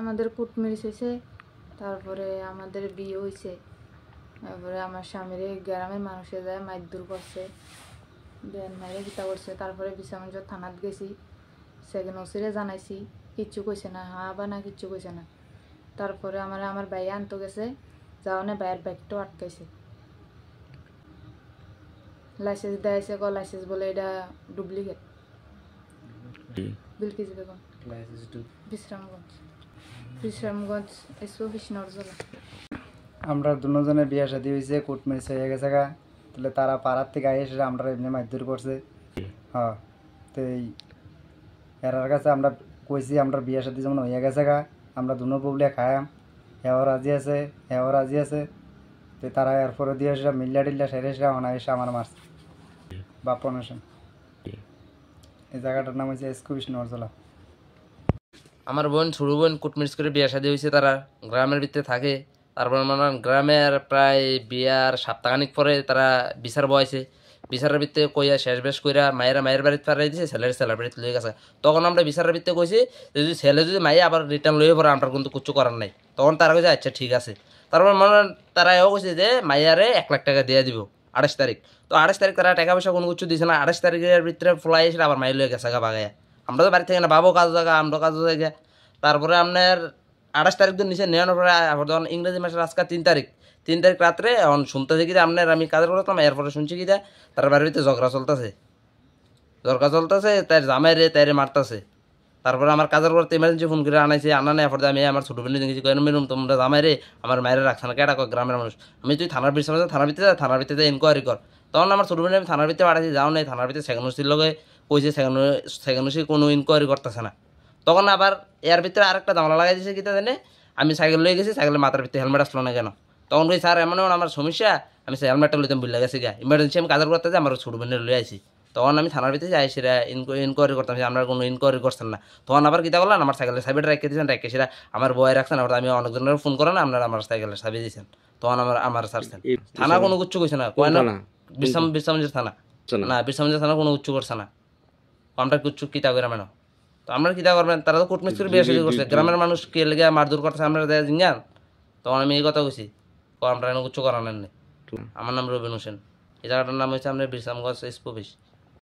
আমাদের কুটমিরিচ হয়েছে, তারপরে আমাদের বিয়ে হয়েছে, তারপরে আমার স্বামীর গ্রামের মানুষে যায় মারধর করছে, বেন মাইরে গীতা করছে। তারপরে বিচারগঞ্জ থানাত গেছি, সেখানে ওসিরে জানাইছি, কিচ্ছু কইছে না, হা বা না কিচ্ছু কইছে না। তারপরে আমার ভাইয়া আনতে গেছে, যাওয়ানে ভাইয়ের বাইকটাও আটকাইছে, লাইসেন্স দেয়াইছে, লাইসেন্স বলে এটা duplicate. Bilkis Begum, Bishramganj SP office Narajala. আমরা দুজনে বিয়ে শাদী হয়েছে, কুটমিরিচ হয়ে গেছে গা, তাহলে তারা পাড়ার থেকে এসে আমরা এমনি মারধর করছে। হ্যাঁ, তো এরার কাছে আমরা কইছি আমরা বিয়ে শাদী যেমন হয়ে গেছে গা, আমরা দুনো বউলিয়া খায়াম, হেও রাজি আছে, হেও রাজি আছে। তো তারা এরপরে দিয়ে এসে মিল্লা টিল্লা সেরে এসে এসে আমার মারছে বাপন হোসেন। এই জায়গাটার নাম হচ্ছে এসপি অফিস নরজলা। আমার বোন ছোটো বোন কুটমিরিচ করে বিয়ে শাদী হয়েছে, তারা গ্রামের ভিতরে থাকে। তারপর মানে গ্রামের প্রায় বিয়ার সপ্তাহখানিক পরে তারা বিচার বয়েছে, বিচারের ভিত্তিতে কইয়া শেষ বেশ কইরা মায়ের বাড়িতে পাঠাই দিয়েছে, ছেলের বাড়িতে লয়ে গেছে। তখন আমরা বিচারের ভিত্তিতে কইছি যদি ছেলে যদি মাইয়া আবার রিটার্ন লয়ে পড়ে আমরা কিন্তু কিছু করার নাই। তখন তারা কইছে আচ্ছা ঠিক আছে। তারপর মানে তারা এও কইছে যে মাইয়ারে 1 লাখ টাকা দিয়ে দিব 28 তারিখ। তো 28 তারিখ তারা টাকা পয়সা কোনো কিছু দিছে না। 28 তারিখের ভিতরে ফ্লাই এসে আবার মাইয়া লয়ে গেছে গা বাগাইয়া। আমরা তো বাড়ি থেকে না বাবু কাজ জায়গা, আমরা কাজ জায়গা। তারপরে আপনার 28 তারিখ দিন নিচে নেওয়ার পরে যখন ইংরেজি মাসের আজকে 3 তারিখ রাত্রে এখন শুনতেছে কি আপনার আমি কাজের করতাম, এরপরে শুনছি কি তার বাড়ির ভিতরে ঝগড়া চলতেছে, তার জামাইরে তাইরে মারতেছে। তারপরে আমার কাজের করতে ইমার্জেন্সি ফোন করে আনাইছে, আনা নেই পরে আমি আমার ছোটো বোনের দেখেছি কেন মেরুম তোমরা জামাইরে আমার মায়ের রাখছে না কেটা গ্রামের মানুষ। আমি তুই থানার বিষয় থানার ভিতরে ইনকোয়ারি কর। তখন আমার ছোটো বোনের আমি থানার ভিতরে পাঠাইছি, যাও নাই থানার ভিতরে সেখানুসির লগে কইছে, সেখানুসি কোনো ইনকোয়ারি করতেছে না। তখন আবার এর ভিতরে আরেকটা জামলা লাগাই দিয়েছে কি জানে, আমি সাইকেল লয়ে গেছি, সাইকেলের মাথার ভিতরে হেলমেট আসলো না কেন। তখন কই স্যার এমন আমার সমস্যা, আমি হেলমেটটা লইতাম ভুলে গেছি গা, ইমার্জেন্সি আমি কাজের করতে যাই, আমার ছোটো বোনের লয়ে আইছি। তখন আমি থানার ভিতরে যাই, সেটা ইনকোয়ারি করতাম, আপনারা কোনো ইনকোয়ারি করছেন না। তখন আবার কী করলেন, আমার সাইকেলের সাইডে রেখে দিয়েছেন, রেখে সেটা আমার বয় রাখছেন। আবার আমি অনেকজনের ফোন করেন, আপনারা আমার সাইকেলের সাবি দিয়েছেন। তখন আমার ছাড়ছেন। থানা কোনো কিচ্ছু কইছে না, কয় না বিশ্রামগঞ্জের থানা না, বিশ্রামগঞ্জের থানা কোনো উচ্চ করছে না। আমরা কিচ্ছু কিতা করে মেনো, তো আমরা কিতা করবেন, তারা তো কুটমিরিচ করে বিয়ে শুরু করছে, গ্রামের মানুষ কে লেগে মারধর করছে আমরা জিজ্ঞান। তখন আমি এই কথা কইছি, আমরা কিছু করার নেই। আমার নাম রবিন হোসেন, এই জায়গাটার নাম হচ্ছে আপনার বিশ্রামগঞ্জ এসপি অফিস।